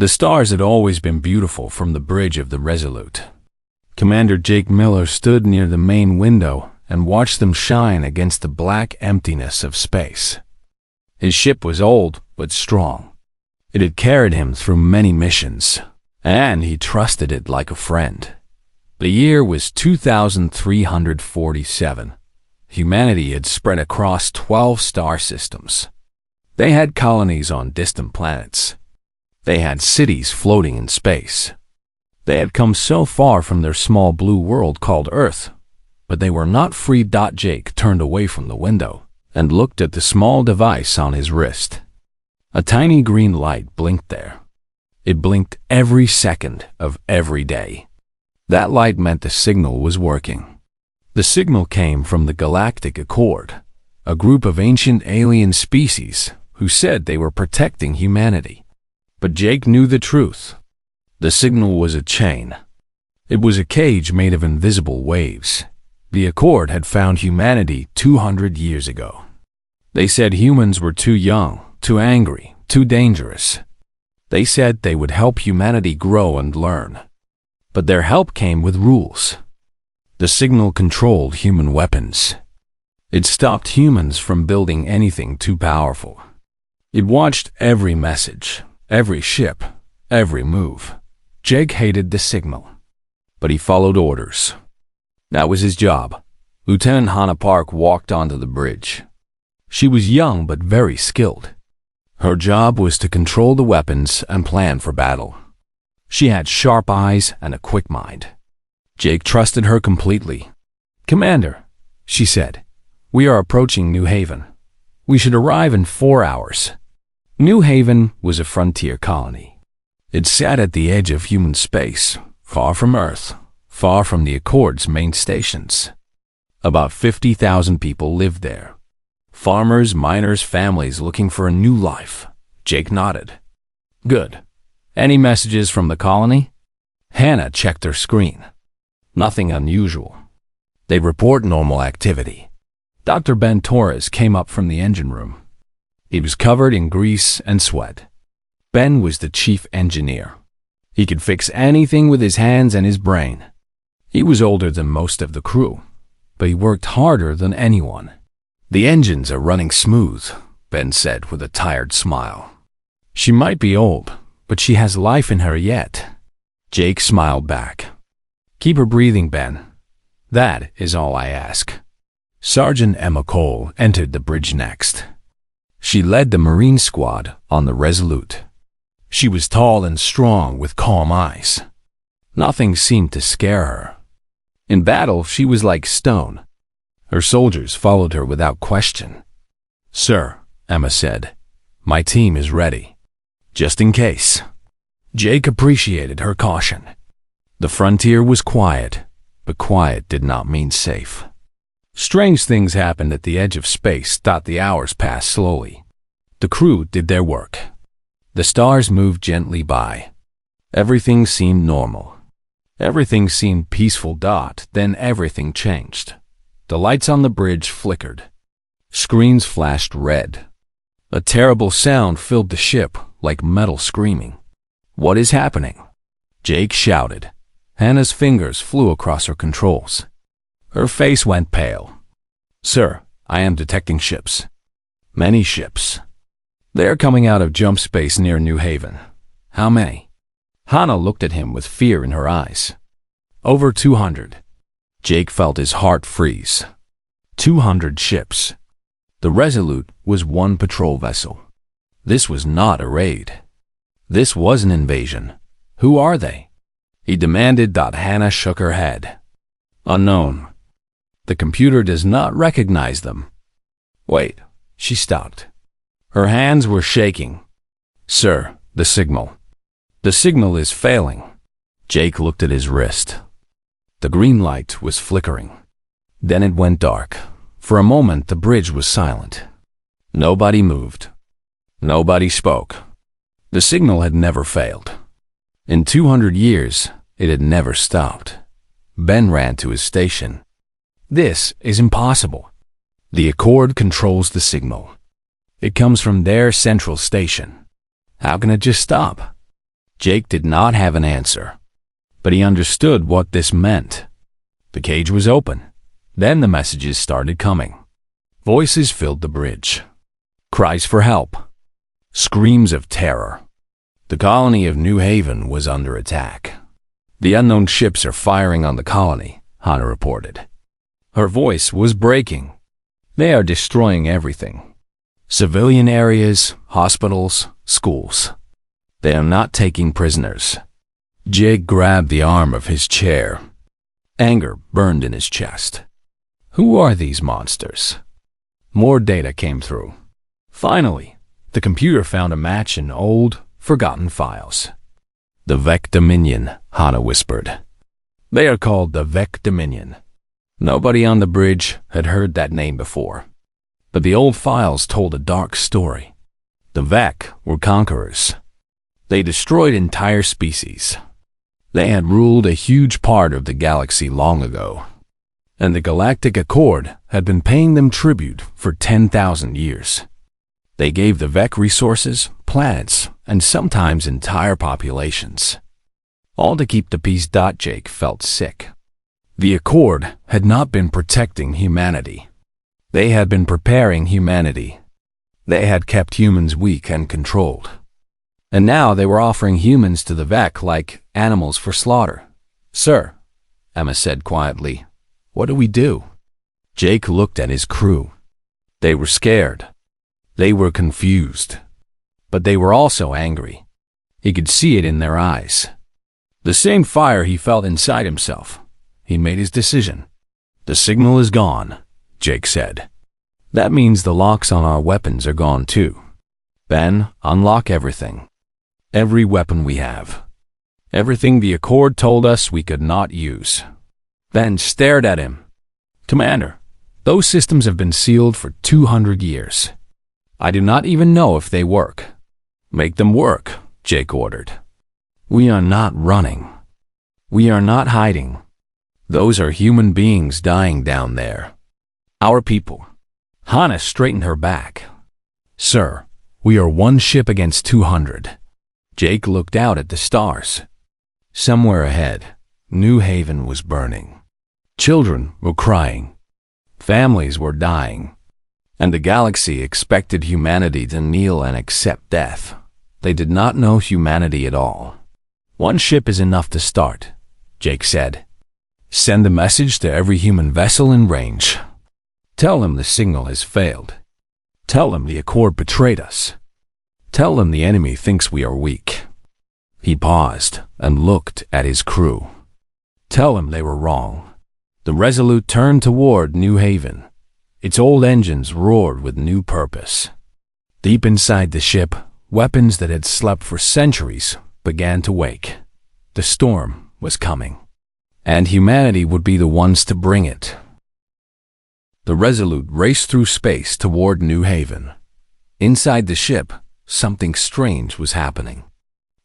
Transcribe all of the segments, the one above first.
The stars had always been beautiful from the bridge of the Resolute. Commander Jake Miller stood near the main window and watched them shine against the black emptiness of space. His ship was old but strong. It had carried him through many missions, and he trusted it like a friend. The year was 2347. Humanity had spread across 12 star systems. They had colonies on distant planets. They had cities floating in space. They had come so far from their small blue world called Earth, but they were not free. Jake turned away from the window and looked at the small device on his wrist. A tiny green light blinked there. It blinked every second of every day. That light meant the signal was working. The signal came from the Galactic Accord, a group of ancient alien species who said they were protecting humanity. But Jake knew the truth. The signal was a chain. It was a cage made of invisible waves. The Accord had found humanity 200 years ago. They said humans were too young, too angry, too dangerous. They said they would help humanity grow and learn. But their help came with rules. The signal controlled human weapons. It stopped humans from building anything too powerful. It watched every message, every ship, every move. Jake hated the signal, but he followed orders. That was his job. Lieutenant Hannah Park walked onto the bridge. She was young but very skilled. Her job was to control the weapons and plan for battle. She had sharp eyes and a quick mind. Jake trusted her completely. "Commander," she said, "we are approaching New Haven. We should arrive in 4 hours." New Haven was a frontier colony. It sat at the edge of human space, far from Earth, far from the Accord's main stations. About 50,000 people lived there. Farmers, miners, families looking for a new life. Jake nodded. "Good. Any messages from the colony?" Hannah checked her screen. "Nothing unusual. They report normal activity." Dr. Ben Torres came up from the engine room. He was covered in grease and sweat. Ben was the chief engineer. He could fix anything with his hands and his brain. He was older than most of the crew, but he worked harder than anyone. "The engines are running smooth," Ben said with a tired smile. "She might be old, but she has life in her yet." Jake smiled back. "Keep her breathing, Ben. That is all I ask." Sergeant Emma Cole entered the bridge next. She led the Marine squad on the Resolute. She was tall and strong with calm eyes. Nothing seemed to scare her. In battle, she was like stone. Her soldiers followed her without question. "Sir," Emma said, "my team is ready. Just in case." Jake appreciated her caution. The frontier was quiet, but quiet did not mean safe. Strange things happened at the edge of space. The hours passed slowly. The crew did their work. The stars moved gently by. Everything seemed normal. Everything seemed peaceful. Then everything changed. The lights on the bridge flickered. Screens flashed red. A terrible sound filled the ship, like metal screaming. "What is happening?" Jake shouted. Hannah's fingers flew across her controls. Her face went pale. "Sir, I am detecting ships. Many ships. They are coming out of jump space near New Haven." "How many?" Hannah looked at him with fear in her eyes. "Over 200. Jake felt his heart freeze. 200 ships. The Resolute was one patrol vessel. This was not a raid. This was an invasion. "Who are they?" he demanded. Hannah shook her head. "Unknown. The computer does not recognize them." "Wait," she stopped. Her hands were shaking. "Sir, the signal. The signal is failing." Jake looked at his wrist. The green light was flickering. Then it went dark. For a moment, the bridge was silent. Nobody moved. Nobody spoke. The signal had never failed. In 200 years, it had never stopped. Ben ran to his station. "This is impossible. The Accord controls the signal. It comes from their central station. How can it just stop?" Jake did not have an answer, but he understood what this meant. The cage was open. Then the messages started coming. Voices filled the bridge. Cries for help. Screams of terror. The colony of New Haven was under attack. The unknown ships are firing on the colony, Hannah reported. Her voice was breaking. They are destroying everything. Civilian areas, hospitals, schools. They are not taking prisoners. Jake grabbed the arm of his chair. Anger burned in his chest. Who are these monsters? More data came through. Finally, the computer found a match in old, forgotten files. The Vec Dominion, Hannah whispered. They are called the Vec Dominion. Nobody on the bridge had heard that name before. But the old files told a dark story. The Vec were conquerors. They destroyed entire species. They had ruled a huge part of the galaxy long ago. And the Galactic Accord had been paying them tribute for 10,000 years. They gave the Vec resources, planets, and sometimes entire populations. All to keep the peace. Jake felt sick. The Accord had not been protecting humanity. They had been preparing humanity. They had kept humans weak and controlled. And now they were offering humans to the Vec like animals for slaughter. Sir, Emma said quietly, what do we do? Jake looked at his crew. They were scared. They were confused. But they were also angry. He could see it in their eyes. The same fire he felt inside himself. He made his decision. The signal is gone, Jake said. That means the locks on our weapons are gone too. Ben, unlock everything. Every weapon we have. Everything the Accord told us we could not use. Ben stared at him. Commander, those systems have been sealed for 200 years. I do not even know if they work. Make them work, Jake ordered. We are not running. We are not hiding. Those are human beings dying down there. Our people. Hannah straightened her back. Sir, we are one ship against 200. Jake looked out at the stars. Somewhere ahead, New Haven was burning. Children were crying. Families were dying. And the galaxy expected humanity to kneel and accept death. They did not know humanity at all. One ship is enough to start, Jake said. Send a message to every human vessel in range. Tell them the signal has failed. Tell them the Accord betrayed us. Tell them the enemy thinks we are weak. He paused and looked at his crew. Tell them they were wrong. The Resolute turned toward New Haven. Its old engines roared with new purpose. Deep inside the ship, weapons that had slept for centuries began to wake. The storm was coming, and humanity would be the ones to bring it. The Resolute raced through space toward New Haven. Inside the ship, something strange was happening.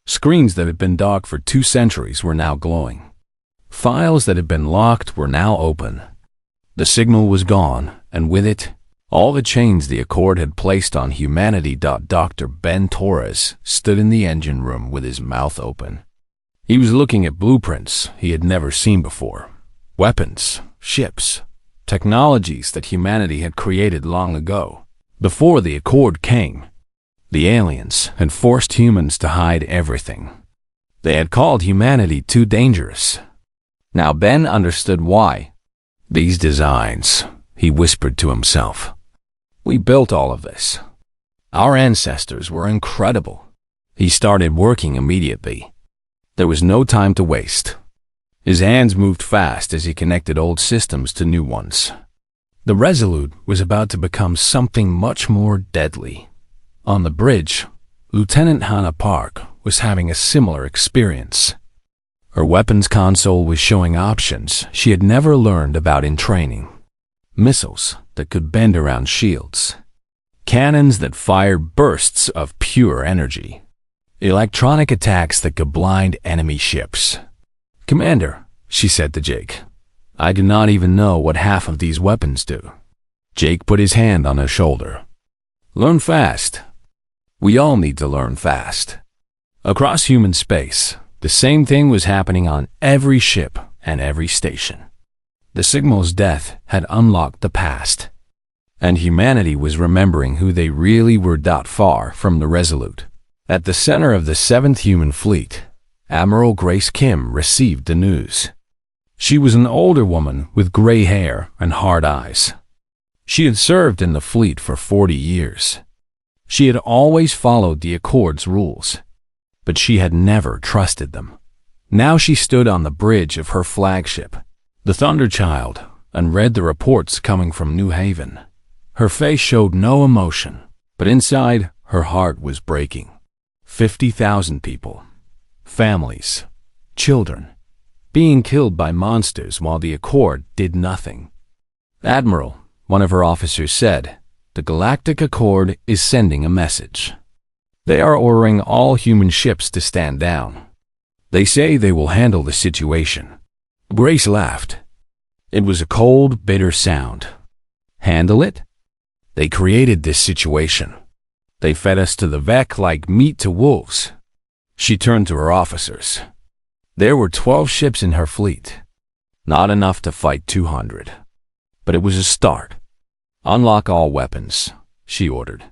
Screens that had been dark for 2 centuries were now glowing. Files that had been locked were now open. The signal was gone, and with it, all the chains the Accord had placed on humanity. Dr. Ben Torres stood in the engine room with his mouth open. He was looking at blueprints he had never seen before. Weapons, ships, technologies that humanity had created long ago. Before the Accord came, the aliens had forced humans to hide everything. They had called humanity too dangerous. Now Ben understood why. These designs, he whispered to himself. We built all of this. Our ancestors were incredible. He started working immediately. There was no time to waste. His hands moved fast as he connected old systems to new ones. The Resolute was about to become something much more deadly. On the bridge, Lieutenant Hannah Park was having a similar experience. Her weapons console was showing options she had never learned about in training. Missiles that could bend around shields. Cannons that fired bursts of pure energy. Electronic attacks that could blind enemy ships. Commander, she said to Jake, I do not even know what half of these weapons do. Jake put his hand on her shoulder. Learn fast. We all need to learn fast. Across human space, the same thing was happening on every ship and every station. The Signal's death had unlocked the past, and humanity was remembering who they really were. Far from the Resolute, at the center of the 7th Human Fleet, Admiral Grace Kim received the news. She was an older woman with gray hair and hard eyes. She had served in the fleet for 40 years. She had always followed the Accord's rules, but she had never trusted them. Now she stood on the bridge of her flagship, the Thunderchild, and read the reports coming from New Haven. Her face showed no emotion, but inside, her heart was breaking. 50,000 people, families, children, being killed by monsters while the Accord did nothing. "Admiral," one of her officers said, "the Galactic Accord is sending a message. They are ordering all human ships to stand down. They say they will handle the situation." Grace laughed. It was a cold, bitter sound. Handle it? They created this situation. They fed us to the Vec like meat to wolves. She turned to her officers. There were 12 ships in her fleet. Not enough to fight 200. But it was a start. "Unlock all weapons," she ordered.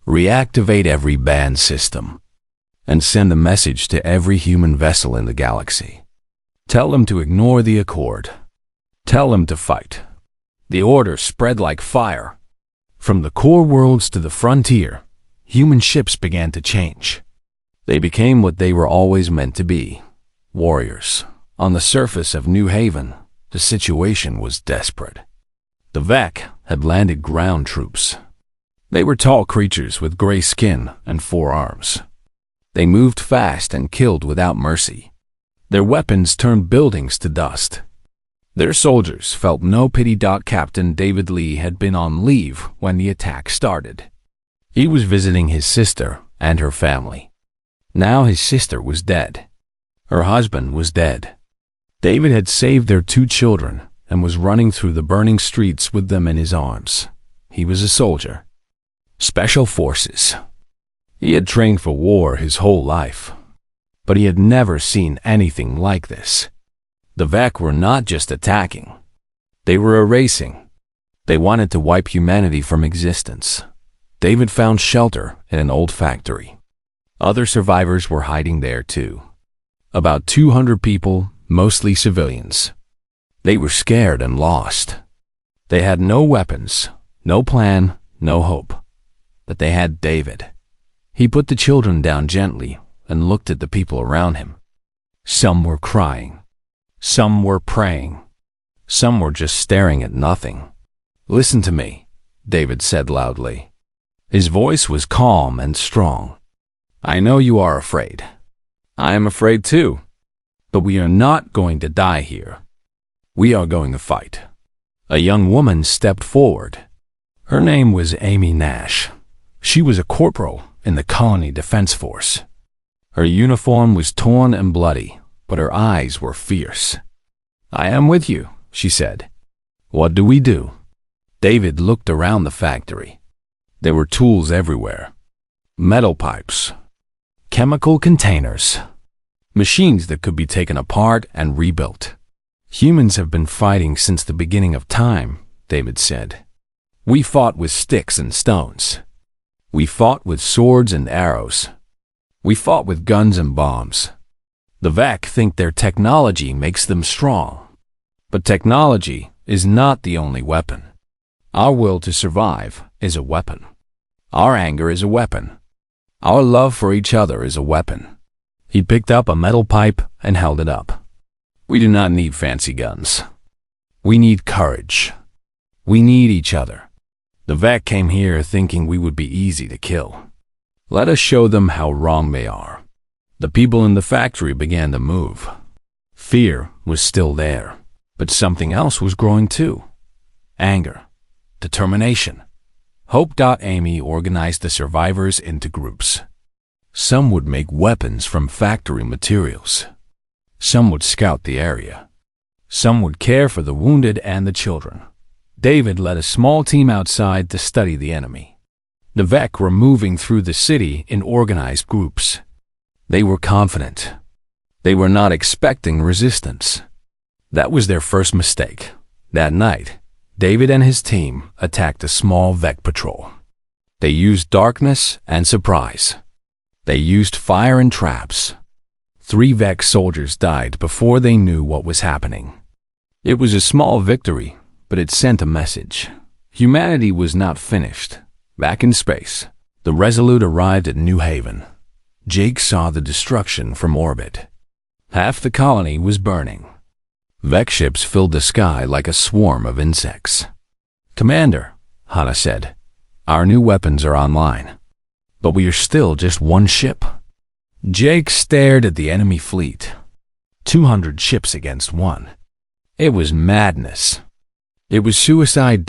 "Reactivate every banned system. And send a message to every human vessel in the galaxy. Tell them to ignore the Accord. Tell them to fight." The order spread like fire. From the core worlds to the frontier, human ships began to change. They became what they were always meant to be, warriors. On the surface of New Haven, the situation was desperate. The Vec had landed ground troops. They were tall creatures with gray skin and 4 arms. They moved fast and killed without mercy. Their weapons turned buildings to dust. Their soldiers felt no pity. Captain David Lee had been on leave when the attack started. He was visiting his sister and her family. Now his sister was dead. Her husband was dead. David had saved their 2 children and was running through the burning streets with them in his arms. He was a soldier. Special Forces. He had trained for war his whole life, but he had never seen anything like this. The Vec were not just attacking. They were erasing. They wanted to wipe humanity from existence. David found shelter in an old factory. Other survivors were hiding there too. About 200 people, mostly civilians. They were scared and lost. They had no weapons, no plan, no hope. But they had David. He put the children down gently and looked at the people around him. Some were crying. Some were praying. Some were just staring at nothing. "Listen to me," David said loudly. His voice was calm and strong. "I know you are afraid. I am afraid too. But we are not going to die here. We are going to fight." A young woman stepped forward. Her name was Amy Nash. She was a corporal in the Colony Defense Force. Her uniform was torn and bloody, but her eyes were fierce. "I am with you," she said. "What do we do?" David looked around the factory. There were tools everywhere. Metal pipes. Chemical containers. Machines that could be taken apart and rebuilt. "Humans have been fighting since the beginning of time," David said. "We fought with sticks and stones. We fought with swords and arrows. We fought with guns and bombs. The Vec think their technology makes them strong. But technology is not the only weapon. Our will to survive is a weapon. Our anger is a weapon. Our love for each other is a weapon." He picked up a metal pipe and held it up. "We do not need fancy guns. We need courage. We need each other. The Vec came here thinking we would be easy to kill. Let us show them how wrong they are." The people in the factory began to move. Fear was still there, but something else was growing too. Anger, determination, hope. Amy organized the survivors into groups. Some would make weapons from factory materials. Some would scout the area. Some would care for the wounded and the children. David led a small team outside to study the enemy. The Vec were moving through the city in organized groups. They were confident. They were not expecting resistance. That was their first mistake. That night, David and his team attacked a small Vec patrol. They used darkness and surprise. They used fire and traps. 3 Vec soldiers died before they knew what was happening. It was a small victory, but it sent a message. Humanity was not finished. Back in space, the Resolute arrived at New Haven. Jake saw the destruction from orbit. Half the colony was burning. Vec ships filled the sky like a swarm of insects. "Commander," Hana said, "our new weapons are online. But we are still just one ship." Jake stared at the enemy fleet. 200 ships against one. It was madness. It was suicide.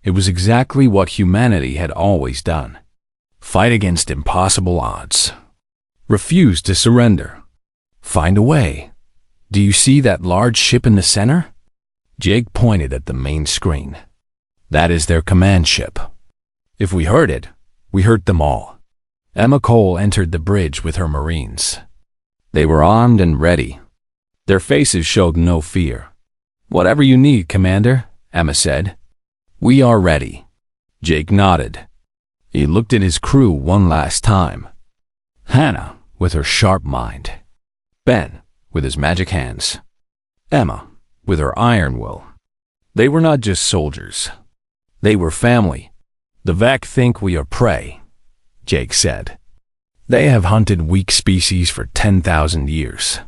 It was exactly what humanity had always done. Fight against impossible odds. Refuse to surrender. Find a way. Do you see that large ship in the center? Jake pointed at the main screen. That is their command ship. If we hurt it, we hurt them all. Emma Cole entered the bridge with her Marines. They were armed and ready. Their faces showed no fear. "Whatever you need, Commander," Emma said. "We are ready." Jake nodded. He looked at his crew one last time. Hannah, with her sharp mind. Ben, with his magic hands. Emma, with her iron will. They were not just soldiers. They were family. "The Vec think we are prey," Jake said. "They have hunted weak species for 10,000 years.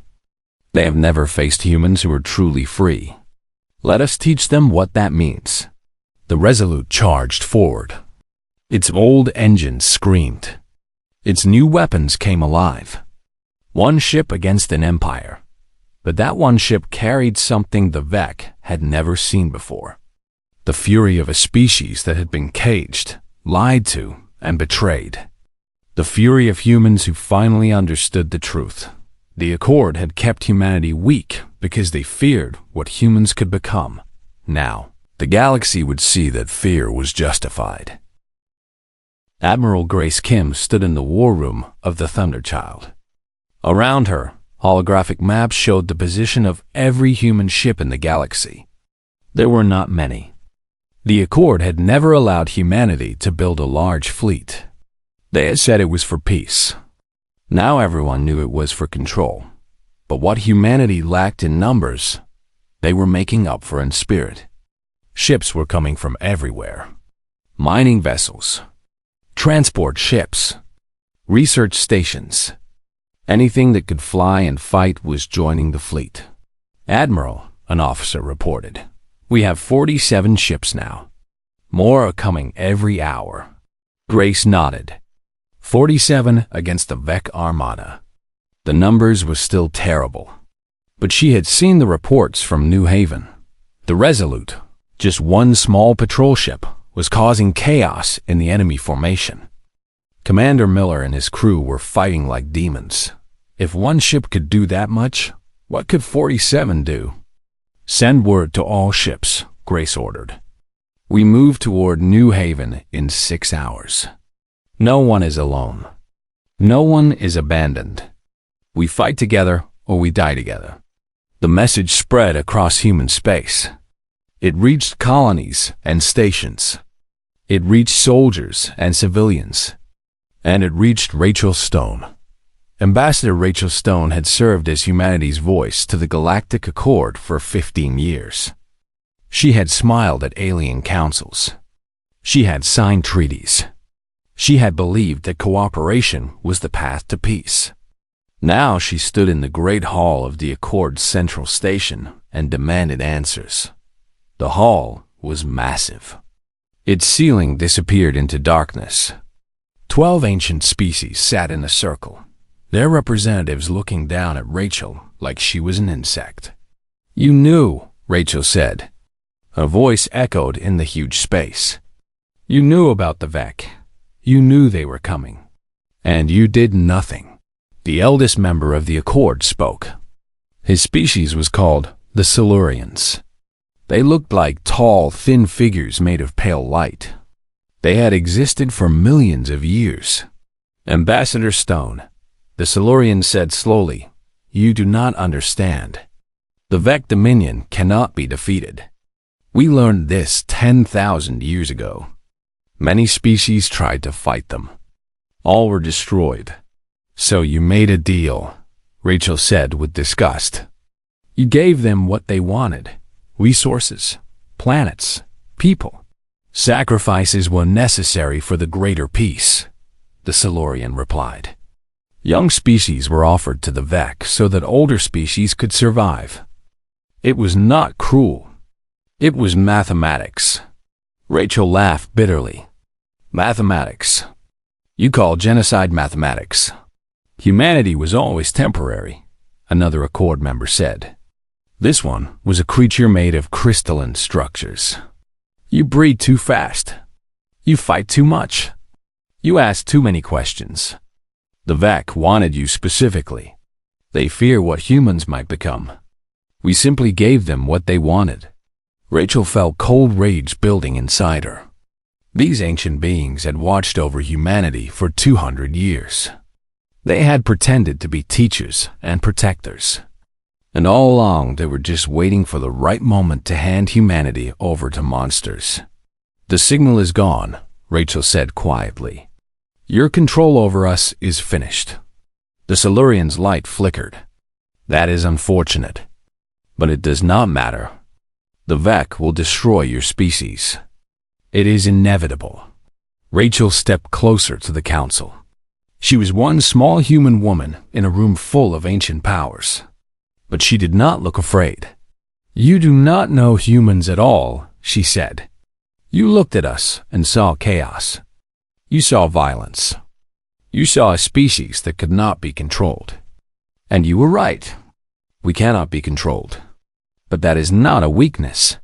They have never faced humans who are truly free. Let us teach them what that means." The Resolute charged forward. Its old engines screamed. Its new weapons came alive. One ship against an empire. But that one ship carried something the Vec had never seen before. The fury of a species that had been caged, lied to, and betrayed. The fury of humans who finally understood the truth. The Accord had kept humanity weak because they feared what humans could become. Now, the galaxy would see that fear was justified. Admiral Grace Kim stood in the war room of the Thunderchild. Around her, holographic maps showed the position of every human ship in the galaxy. There were not many. The Accord had never allowed humanity to build a large fleet. They had said it was for peace. Now everyone knew it was for control. But what humanity lacked in numbers, they were making up for in spirit. Ships were coming from everywhere. Mining vessels, transport ships, research stations. Anything that could fly and fight was joining the fleet. "Admiral," an officer reported, "we have 47 ships now. More are coming every hour." Grace nodded. 47 against the Vec Armada. The numbers were still terrible. But she had seen the reports from New Haven. The Resolute, just one small patrol ship, was causing chaos in the enemy formation. Commander Miller and his crew were fighting like demons. If one ship could do that much, what could 47 do? "Send word to all ships," Grace ordered. "We move toward New Haven in 6 hours. No one is alone. No one is abandoned. We fight together or we die together." The message spread across human space. It reached colonies and stations. It reached soldiers and civilians. And it reached Rachel Stone. Ambassador Rachel Stone had served as humanity's voice to the Galactic Accord for 15 years. She had smiled at alien councils. She had signed treaties. She had believed that cooperation was the path to peace. Now she stood in the great hall of the Accord's central station and demanded answers. The hall was massive. Its ceiling disappeared into darkness. 12 ancient species sat in a circle, their representatives looking down at Rachel like she was an insect. "You knew," Rachel said. Her voice echoed in the huge space. "You knew about the Vec. You knew they were coming. And you did nothing." The eldest member of the Accord spoke. His species was called the Silurians. They looked like tall, thin figures made of pale light. They had existed for millions of years. "Ambassador Stone, The Silurian said slowly, "You do not understand. The Vec Dominion cannot be defeated. We learned this 10,000 years ago. Many species tried to fight them. All were destroyed. So you made a deal," Rachel said with disgust. "You gave them what they wanted: resources, planets, people. Sacrifices were necessary for the greater peace," the Silurian replied. "Young species were offered to the Vec so that older species could survive. It was not cruel. It was mathematics." Rachel laughed bitterly. "Mathematics? You call genocide mathematics? Humanity was always temporary," another Accord member said. "This one was a creature made of crystalline structures. You breed too fast. You fight too much. You ask too many questions. The Vec wanted you specifically. They fear what humans might become. We simply gave them what they wanted." Rachel felt cold rage building inside her. These ancient beings had watched over humanity for 200 years. They had pretended to be teachers and protectors. And all along they were just waiting for the right moment to hand humanity over to monsters. "The signal is gone," Rachel said quietly. "Your control over us is finished." The Silurian's light flickered. "That is unfortunate. But it does not matter. The Vec will destroy your species. It is inevitable." Rachel stepped closer to the council. She was one small human woman in a room full of ancient powers. But she did not look afraid. "You do not know humans at all," she said. "You looked at us and saw chaos. You saw violence. You saw a species that could not be controlled. And you were right. We cannot be controlled. But that is not a weakness.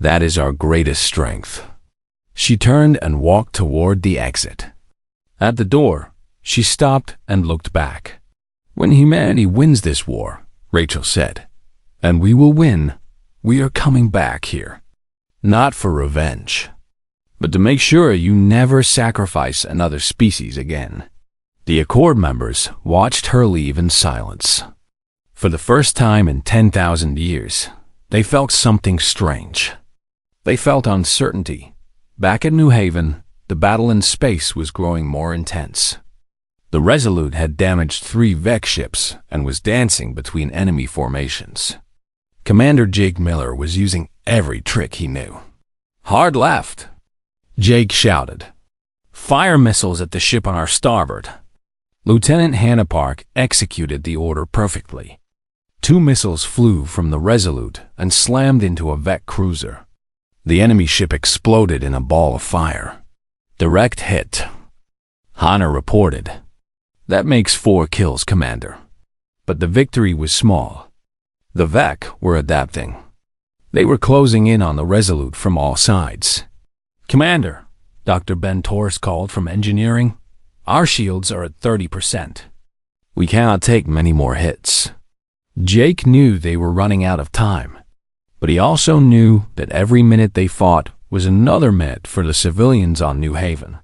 That is our greatest strength." She turned and walked toward the exit. At the door, she stopped and looked back. "When humanity wins this war," Rachel said, "and we will win, we are coming back here. Not for revenge, but to make sure you never sacrifice another species again." The Accord members watched her leave in silence. For the first time in 10,000 years, they felt something strange. They felt uncertainty. Back at New Haven, the battle in space was growing more intense. The Resolute had damaged 3 Vec ships and was dancing between enemy formations. Commander Jake Miller was using every trick he knew. "Hard left," Jake shouted. "Fire missiles at the ship on our starboard." Lieutenant Hannah Park executed the order perfectly. 2 missiles flew from the Resolute and slammed into a Vec cruiser. The enemy ship exploded in a ball of fire. "Direct hit," Hannah reported. "That makes 4 kills, Commander." But the victory was small. The Vec were adapting. They were closing in on the Resolute from all sides. "Commander," Dr. Ben Torres called from engineering, "our shields are at 30%. We cannot take many more hits." Jake knew they were running out of time, but he also knew that every minute they fought was another minute for the civilians on New Haven.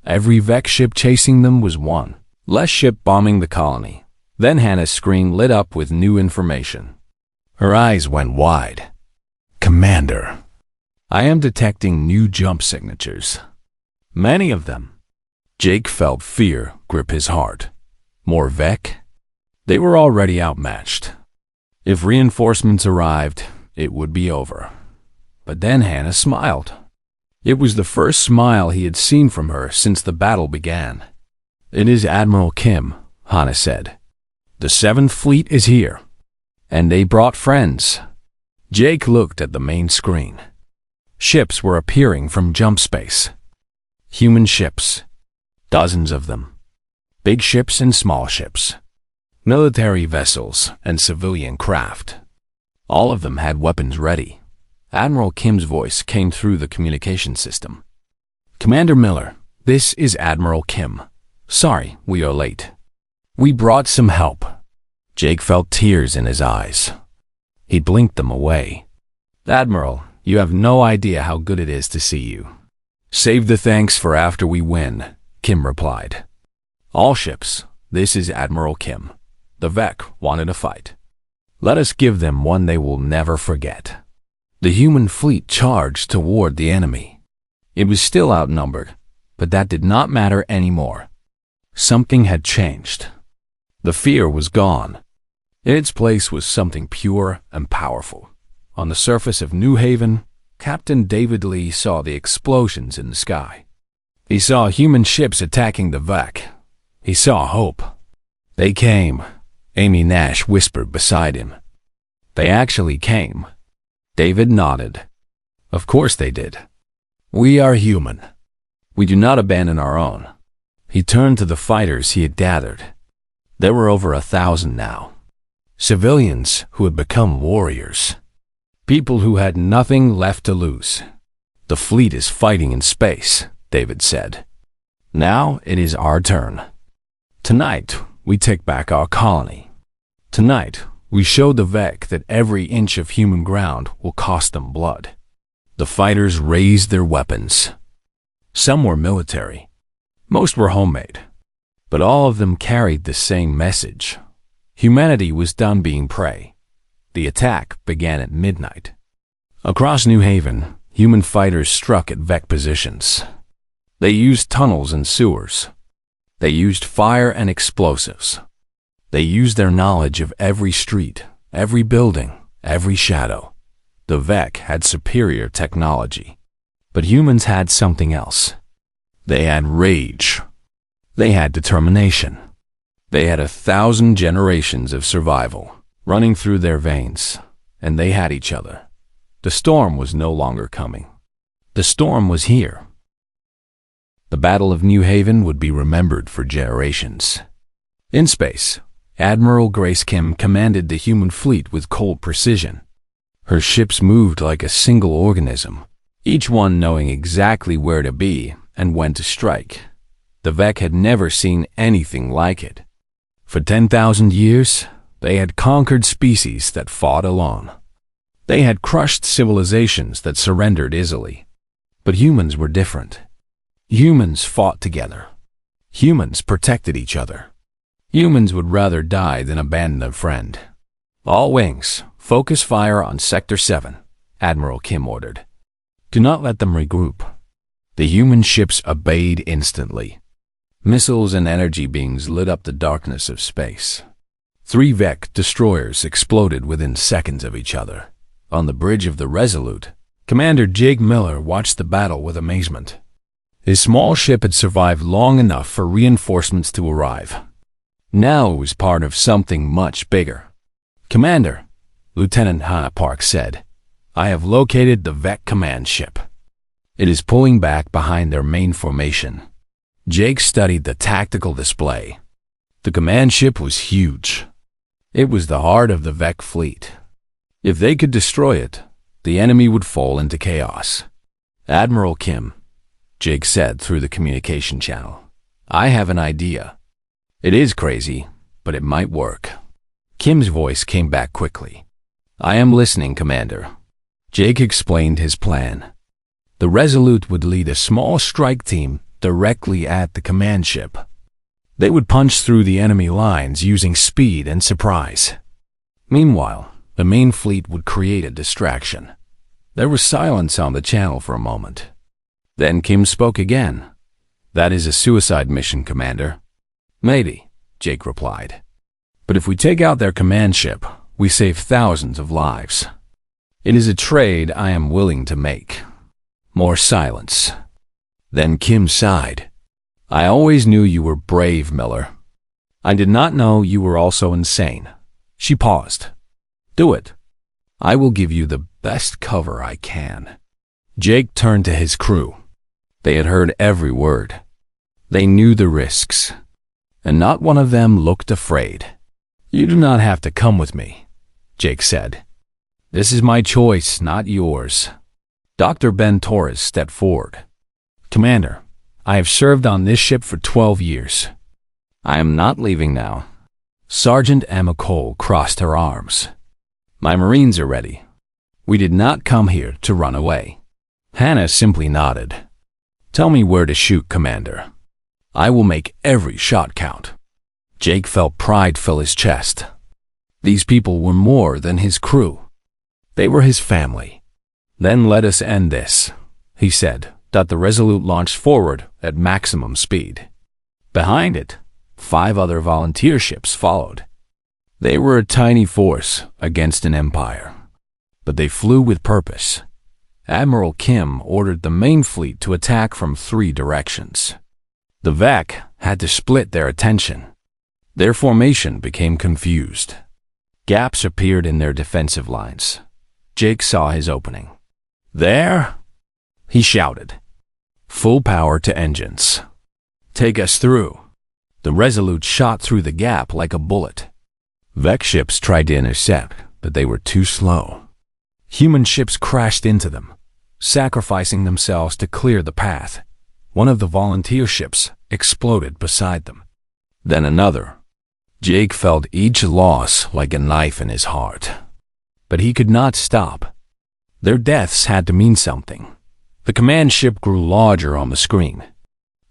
Every Vec ship chasing them was one less ship bombing the colony. Then Hannah's screen lit up with new information. Her eyes went wide. "Commander, I am detecting new jump signatures. Many of them." Jake felt fear grip his heart. More Vec? They were already outmatched. If reinforcements arrived, it would be over. But then Hannah smiled. It was the first smile he had seen from her since the battle began. "It is Admiral Kim," Hannah said. "The 7th Fleet is here. And they brought friends." Jake looked at the main screen. Ships were appearing from jump space. Human ships. Dozens of them. Big ships and small ships. Military vessels and civilian craft. All of them had weapons ready. Admiral Kim's voice came through the communication system. "Commander Miller, this is Admiral Kim. Sorry, we are late. We brought some help." Jake felt tears in his eyes. He blinked them away. "Admiral, you have no idea how good it is to see you." "Save the thanks for after we win," Kim replied. "All ships, This is Admiral Kim. The Vec wanted a fight. Let us give them one they will never forget." The human fleet charged toward the enemy. It was still outnumbered, but that did not matter anymore. Something had changed. The fear was gone. In its place was something pure and powerful. On the surface of New Haven, Captain David Lee saw the explosions in the sky. He saw human ships attacking the Vec. He saw hope. "They came," Amy Nash whispered beside him. "They actually came." David nodded. "Of course they did. We are human. We do not abandon our own." He turned to the fighters he had gathered. There were over 1,000 now. Civilians who had become warriors. People who had nothing left to lose. "The fleet is fighting in space," David said. "Now it is our turn. Tonight, we take back our colony. Tonight, we show the Vec that every inch of human ground will cost them blood." The fighters raised their weapons. Some were military. Most were homemade. But all of them carried the same message. Humanity was done being prey. The attack began at midnight. Across New Haven, human fighters struck at Vec positions. They used tunnels and sewers. They used fire and explosives. They used their knowledge of every street, every building, every shadow. The Vec had superior technology. But humans had something else. They had rage. They had determination. They had 1,000 generations of survival running through their veins, and they had each other. The storm was no longer coming. The storm was here. The Battle of New Haven would be remembered for generations. In space, Admiral Grace Kim commanded the human fleet with cold precision. Her ships moved like a single organism, each one knowing exactly where to be and when to strike. The Vec had never seen anything like it. For 10,000 years, they had conquered species that fought alone. They had crushed civilizations that surrendered easily. But humans were different. Humans fought together. Humans protected each other. Humans would rather die than abandon a friend. "All wings, focus fire on Sector 7, Admiral Kim ordered. "Do not let them regroup." The human ships obeyed instantly. Missiles and energy beams lit up the darkness of space. 3 Vec destroyers exploded within seconds of each other. On the bridge of the Resolute, Commander Jake Miller watched the battle with amazement. His small ship had survived long enough for reinforcements to arrive. Now it was part of something much bigger. "Commander," Lieutenant Hannah Park said, "I have located the Vec command ship. It is pulling back behind their main formation." Jake studied the tactical display. The command ship was huge. It was the heart of the Vec fleet. If they could destroy it, the enemy would fall into chaos. "Admiral Kim," Jake said through the communication channel, "I have an idea. It is crazy, but it might work." Kim's voice came back quickly. "I am listening, Commander." Jake explained his plan. The Resolute would lead a small strike team directly at the command ship. They would punch through the enemy lines using speed and surprise. Meanwhile, the main fleet would create a distraction. There was silence on the channel for a moment. Then Kim spoke again. "That is a suicide mission, Commander." "Maybe," Jake replied. "But if we take out their command ship, we save thousands of lives. It is a trade I am willing to make." More silence. Then Kim sighed. "I always knew you were brave, Miller. I did not know you were also insane." She paused. "Do it. I will give you the best cover I can." Jake turned to his crew. They had heard every word. They knew the risks. And not one of them looked afraid. "You do not have to come with me," Jake said. "This is my choice, not yours." Dr. Ben Torres stepped forward. "Commander, I have served on this ship for 12 years. I am not leaving now." Sergeant Emma Cole crossed her arms. "My Marines are ready. We did not come here to run away." Hannah simply nodded. "Tell me where to shoot, Commander. I will make every shot count." Jake felt pride fill his chest. These people were more than his crew. They were his family. "Then let us end this," he said. The Resolute launched forward at maximum speed. Behind it, 5 other volunteer ships followed. They were a tiny force against an empire, but they flew with purpose. Admiral Kim ordered the main fleet to attack from 3 directions. The VEC had to split their attention. Their formation became confused. Gaps appeared in their defensive lines. Jake saw his opening. "There!" he shouted. "Full power to engines. Take us through." The Resolute shot through the gap like a bullet. VEC ships tried to intercept, but they were too slow. Human ships crashed into them, sacrificing themselves to clear the path. One of the volunteer ships exploded beside them. Then another. Jake felt each loss like a knife in his heart. But he could not stop. Their deaths had to mean something. The command ship grew larger on the screen.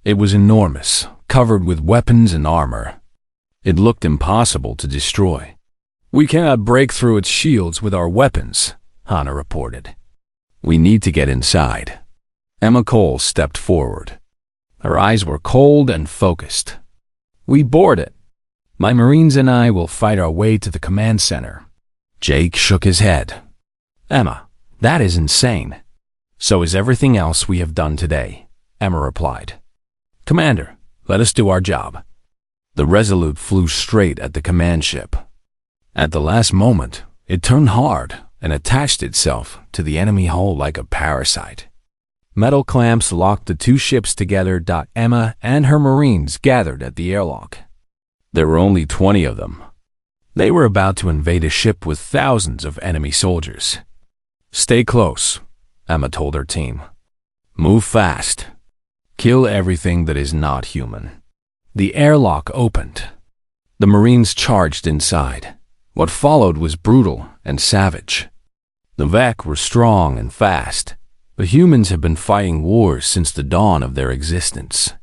It was enormous, covered with weapons and armor. It looked impossible to destroy. "We cannot break through its shields with our weapons," Hannah reported. "We need to get inside." Emma Cole stepped forward. Her eyes were cold and focused. "We board it. My Marines and I will fight our way to the command center." Jake shook his head. "Emma, that is insane." "So is everything else we have done today," Emma replied. "Commander, let us do our job." The Resolute flew straight at the command ship. At the last moment, it turned hard and attached itself to the enemy hull like a parasite. Metal clamps locked the 2 ships together. Emma and her Marines gathered at the airlock. There were only 20 of them. They were about to invade a ship with thousands of enemy soldiers. "Stay close," Emma told her team. "Move fast. Kill everything that is not human." The airlock opened. The Marines charged inside. What followed was brutal and savage. The VEC were strong and fast, but humans have been fighting wars since the dawn of their existence.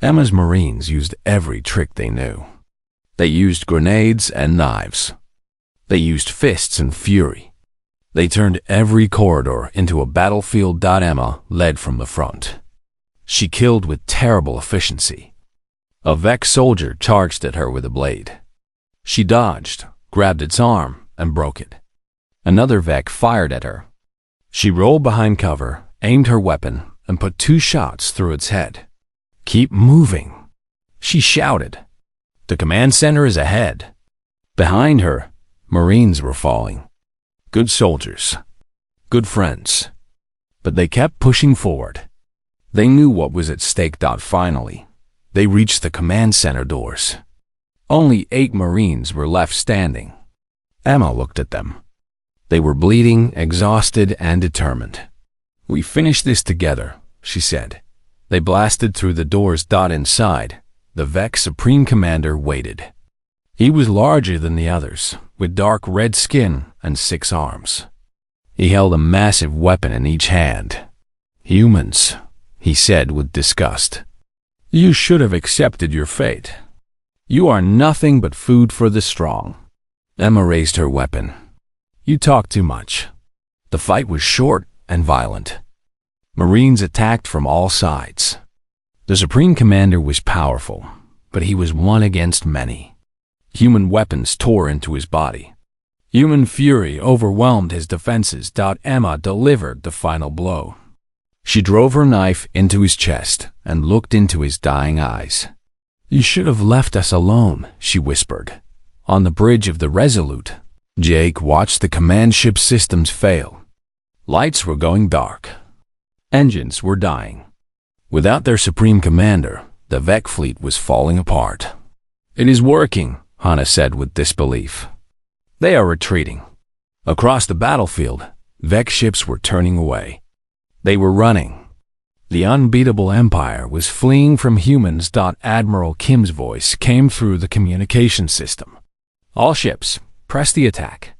Emma's Marines used every trick they knew. They used grenades and knives. They used fists and fury. They turned every corridor into a battlefield. Emma led from the front. She killed with terrible efficiency. A VEC soldier charged at her with a blade. She dodged, grabbed its arm, and broke it. Another VEC fired at her. She rolled behind cover, aimed her weapon, and put 2 shots through its head. "Keep moving," she shouted. "The command center is ahead." Behind her, Marines were falling. Good soldiers. Good friends. But they kept pushing forward. They knew what was at stake. Finally, they reached the command center doors. Only 8 Marines were left standing. Emma looked at them. They were bleeding, exhausted, and determined. "We finished this together," she said. They blasted through the doors. Inside, the VEC Supreme Commander waited. He was larger than the others, with dark red skin and 6 arms. He held a massive weapon in each hand. "Humans," he said with disgust. "You should have accepted your fate. You are nothing but food for the strong." Emma raised her weapon. "You talk too much." The fight was short and violent. Marines attacked from all sides. The Supreme Commander was powerful, but he was one against many. Human weapons tore into his body. Human fury overwhelmed his defenses. Emma delivered the final blow. She drove her knife into his chest and looked into his dying eyes. "You should have left us alone," she whispered. On the bridge of the Resolute, Jake watched the command ship systems fail. Lights were going dark. Engines were dying. Without their Supreme Commander, the VEC fleet was falling apart. "It is working," Hannah said with disbelief. "They are retreating." Across the battlefield, VEC ships were turning away. They were running. The unbeatable empire was fleeing from humans. Admiral Kim's voice came through the communication system. "All ships, press the attack.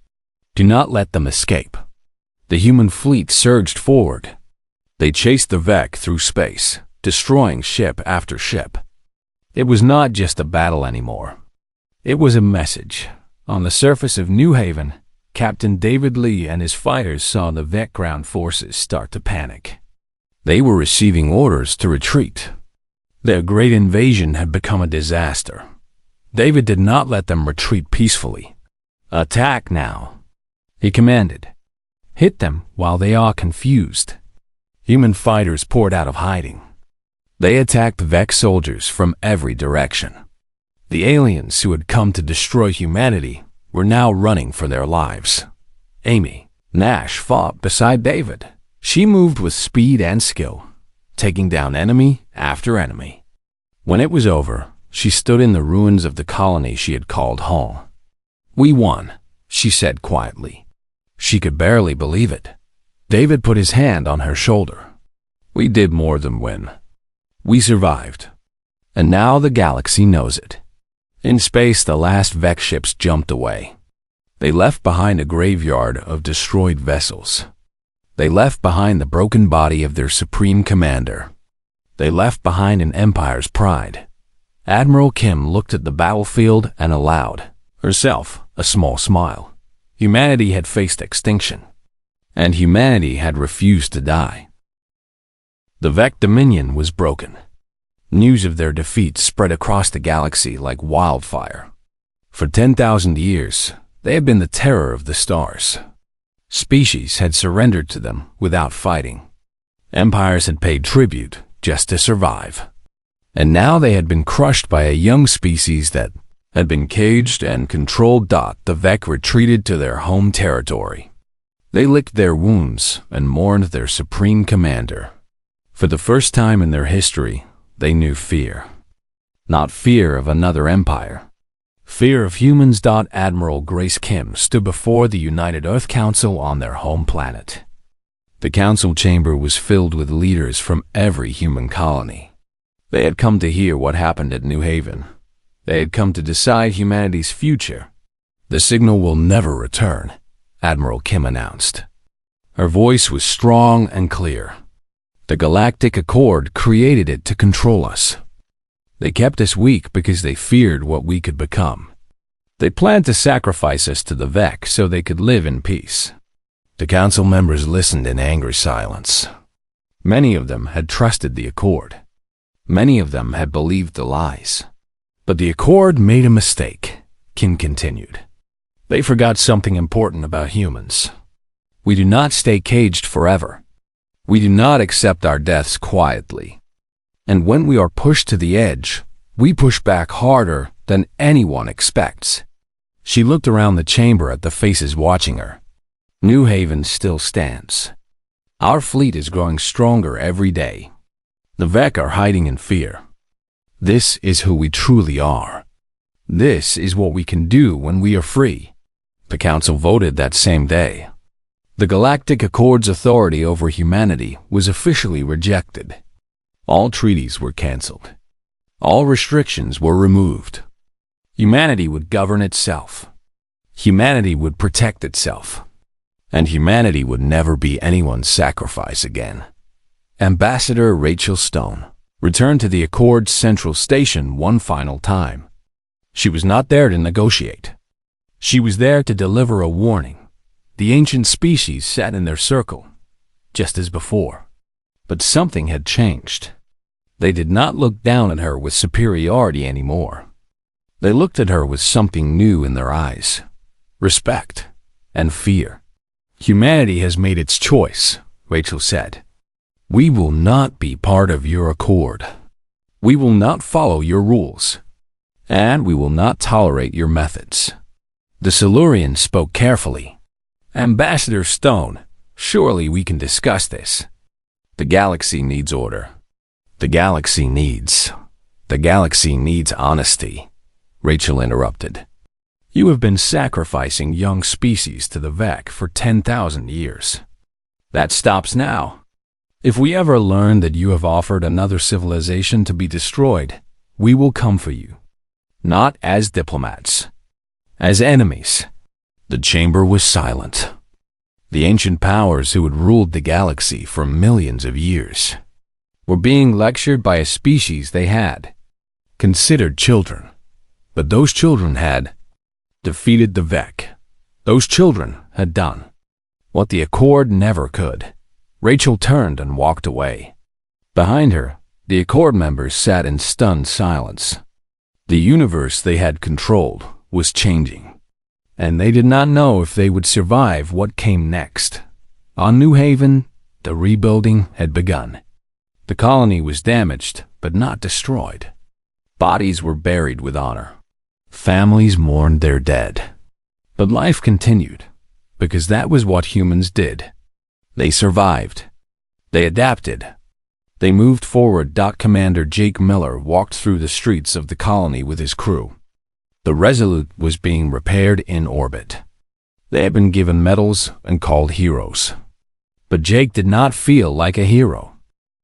Do not let them escape." The human fleet surged forward. They chased the VEC through space, destroying ship after ship. It was not just a battle anymore. It was a message. On the surface of New Haven, Captain David Lee and his fighters saw the Vec ground forces start to panic. They were receiving orders to retreat. Their great invasion had become a disaster. David did not let them retreat peacefully. "Attack now," he commanded. "Hit them while they are confused." Human fighters poured out of hiding. They attacked Vec soldiers from every direction. The aliens who had come to destroy humanity were now running for their lives. Amy Nash fought beside David. She moved with speed and skill, taking down enemy after enemy. When it was over, she stood in the ruins of the colony she had called home. "We won," she said quietly. She could barely believe it. David put his hand on her shoulder. "We did more than win. We survived. And now the galaxy knows it." In space, the last Vec ships jumped away. They left behind a graveyard of destroyed vessels. They left behind the broken body of their supreme commander. They left behind an empire's pride. Admiral Kim looked at the battlefield and allowed herself a small smile. Humanity had faced extinction, and humanity had refused to die. The Vec Dominion was broken. News of their defeat spread across the galaxy like wildfire. For 10,000 years, they had been the terror of the stars. Species had surrendered to them without fighting. Empires had paid tribute just to survive. And now they had been crushed by a young species that had been caged and controlled. The Vec retreated to their home territory. They licked their wounds and mourned their supreme commander. For the first time in their history, they knew fear. Not fear of another empire. Fear of humans. Admiral Grace Kim stood before the United Earth Council on their home planet. The council chamber was filled with leaders from every human colony. They had come to hear what happened at New Haven. They had come to decide humanity's future. "The signal will never return," Admiral Kim announced. Her voice was strong and clear. "The Galactic Accord created it to control us. They kept us weak because they feared what we could become. They planned to sacrifice us to the Vec so they could live in peace." The council members listened in angry silence. Many of them had trusted the Accord. Many of them had believed the lies. But the Accord made a mistake, Kim continued. They forgot something important about humans. We do not stay caged forever. We do not accept our deaths quietly. And when we are pushed to the edge, we push back harder than anyone expects. She looked around the chamber at the faces watching her. New Haven still stands. Our fleet is growing stronger every day. The Vec are hiding in fear. This is who we truly are. This is what we can do when we are free. The council voted that same day. The Galactic Accord's authority over humanity was officially rejected. All treaties were canceled. All restrictions were removed. Humanity would govern itself. Humanity would protect itself. And humanity would never be anyone's sacrifice again. Ambassador Rachel Stone returned to the Accord's central station one final time. She was not there to negotiate. She was there to deliver a warning. The ancient species sat in their circle, just as before. But something had changed. They did not look down at her with superiority anymore. They looked at her with something new in their eyes, respect and fear. "Humanity has made its choice," Rachel said. "We will not be part of your Accord. We will not follow your rules. And we will not tolerate your methods." The Silurian spoke carefully. "Ambassador Stone, surely we can discuss this. The galaxy needs order. The galaxy needs honesty," Rachel interrupted. "You have been sacrificing young species to the Vec for 10,000 years. That stops now. If we ever learn that you have offered another civilization to be destroyed, we will come for you. Not as diplomats, as enemies." The chamber was silent. The ancient powers who had ruled the galaxy for millions of years were being lectured by a species they had considered children. But those children had defeated the Vec. Those children had done what the Accord never could. Rachel turned and walked away. Behind her, the Accord members sat in stunned silence. The universe they had controlled was changing, and they did not know if they would survive what came next. On New Haven, the rebuilding had begun. The colony was damaged, but not destroyed. Bodies were buried with honor. Families mourned their dead. But life continued, because that was what humans did. They survived. They adapted. They moved forward. Commander Jake Miller walked through the streets of the colony with his crew. The Resolute was being repaired in orbit. They had been given medals and called heroes. But Jake did not feel like a hero.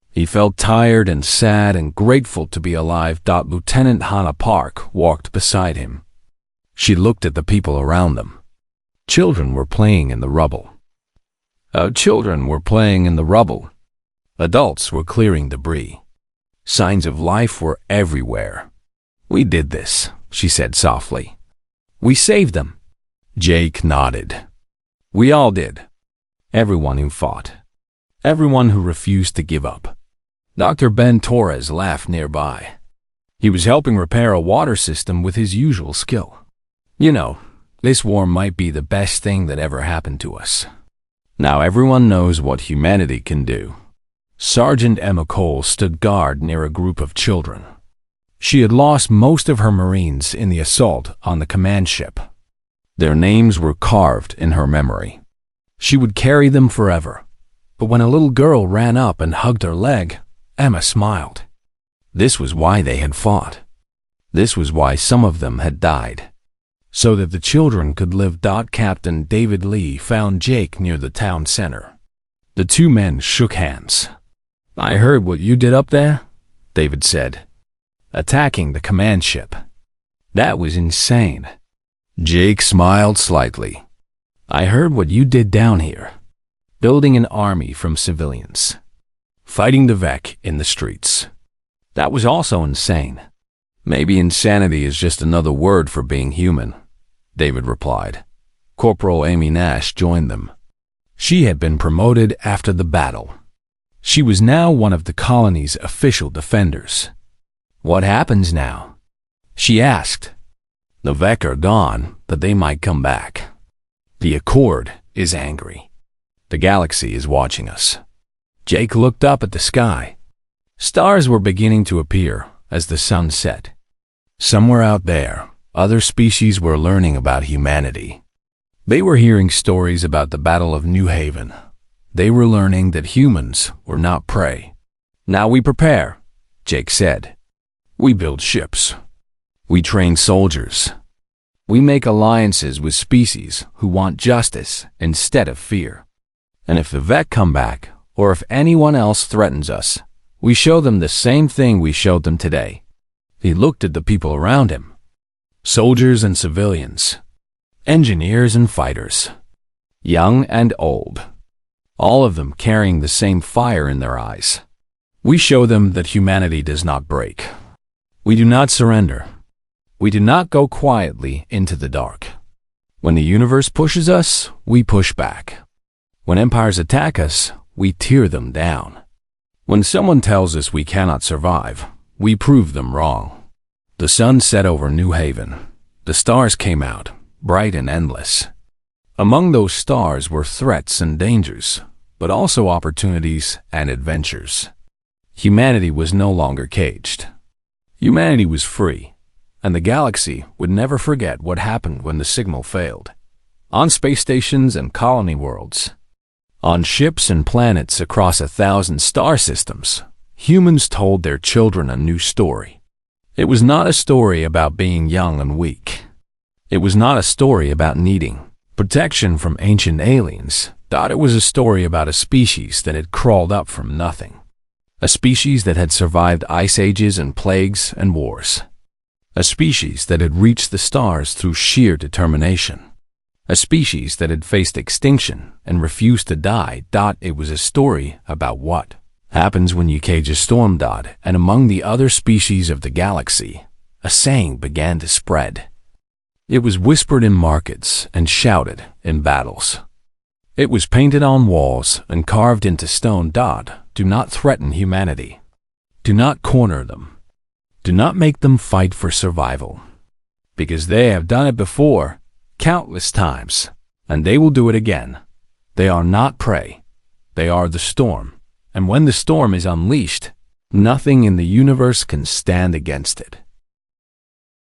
He felt tired and sad and grateful to be alive. Lieutenant Hannah Park walked beside him. She looked at the people around them. Children were playing in the rubble. Adults were clearing debris. Signs of life were everywhere. "We did this," she said softly. "We saved them." Jake nodded. "We all did. Everyone who fought. Everyone who refused to give up." Dr. Ben Torres laughed nearby. He was helping repair a water system with his usual skill. "You know, this war might be the best thing that ever happened to us. Now everyone knows what humanity can do." Sergeant Emma Cole stood guard near a group of children. She had lost most of her Marines in the assault on the command ship. Their names were carved in her memory. She would carry them forever. But when a little girl ran up and hugged her leg, Emma smiled. This was why they had fought. This was why some of them had died. So that the children could live. Captain David Lee found Jake near the town center. The two men shook hands. "I heard what you did up there," David said. "Attacking the command ship. That was insane." Jake smiled slightly. "I heard what you did down here. Building an army from civilians. Fighting the Vec in the streets. That was also insane." "Maybe insanity is just another word for being human," David replied. Corporal Amy Nash joined them. She had been promoted after the battle. She was now one of the colony's official defenders. "What happens now?" she asked. "The Vec are gone, but they might come back. The Accord is angry. The galaxy is watching us." Jake looked up at the sky. Stars were beginning to appear as the sun set. Somewhere out there, other species were learning about humanity. They were hearing stories about the Battle of New Haven. They were learning that humans were not prey. "Now we prepare," Jake said. "We build ships. We train soldiers. We make alliances with species who want justice instead of fear. And if the Vec come back, or if anyone else threatens us, we show them the same thing we showed them today." He looked at the people around him. Soldiers and civilians. Engineers and fighters. Young and old. All of them carrying the same fire in their eyes. "We show them that humanity does not break. We do not surrender. We do not go quietly into the dark. When the universe pushes us, we push back. When empires attack us, we tear them down. When someone tells us we cannot survive, we prove them wrong." The sun set over New Haven. The stars came out, bright and endless. Among those stars were threats and dangers, but also opportunities and adventures. Humanity was no longer caged. Humanity was free, and the galaxy would never forget what happened when the signal failed. On space stations and colony worlds, on ships and planets across 1,000 star systems, humans told their children a new story. It was not a story about being young and weak. It was not a story about needing protection from ancient aliens. It was a story about a species that had crawled up from nothing. A species that had survived ice ages and plagues and wars. A species that had reached the stars through sheer determination. A species that had faced extinction and refused to die. It was a story about what happens when you cage a storm. And among the other species of the galaxy, a saying began to spread. It was whispered in markets and shouted in battles. It was painted on walls and carved into stone. Do not threaten humanity. Do not corner them. Do not make them fight for survival. Because they have done it before, countless times, and they will do it again. They are not prey. They are the storm. And when the storm is unleashed, nothing in the universe can stand against it.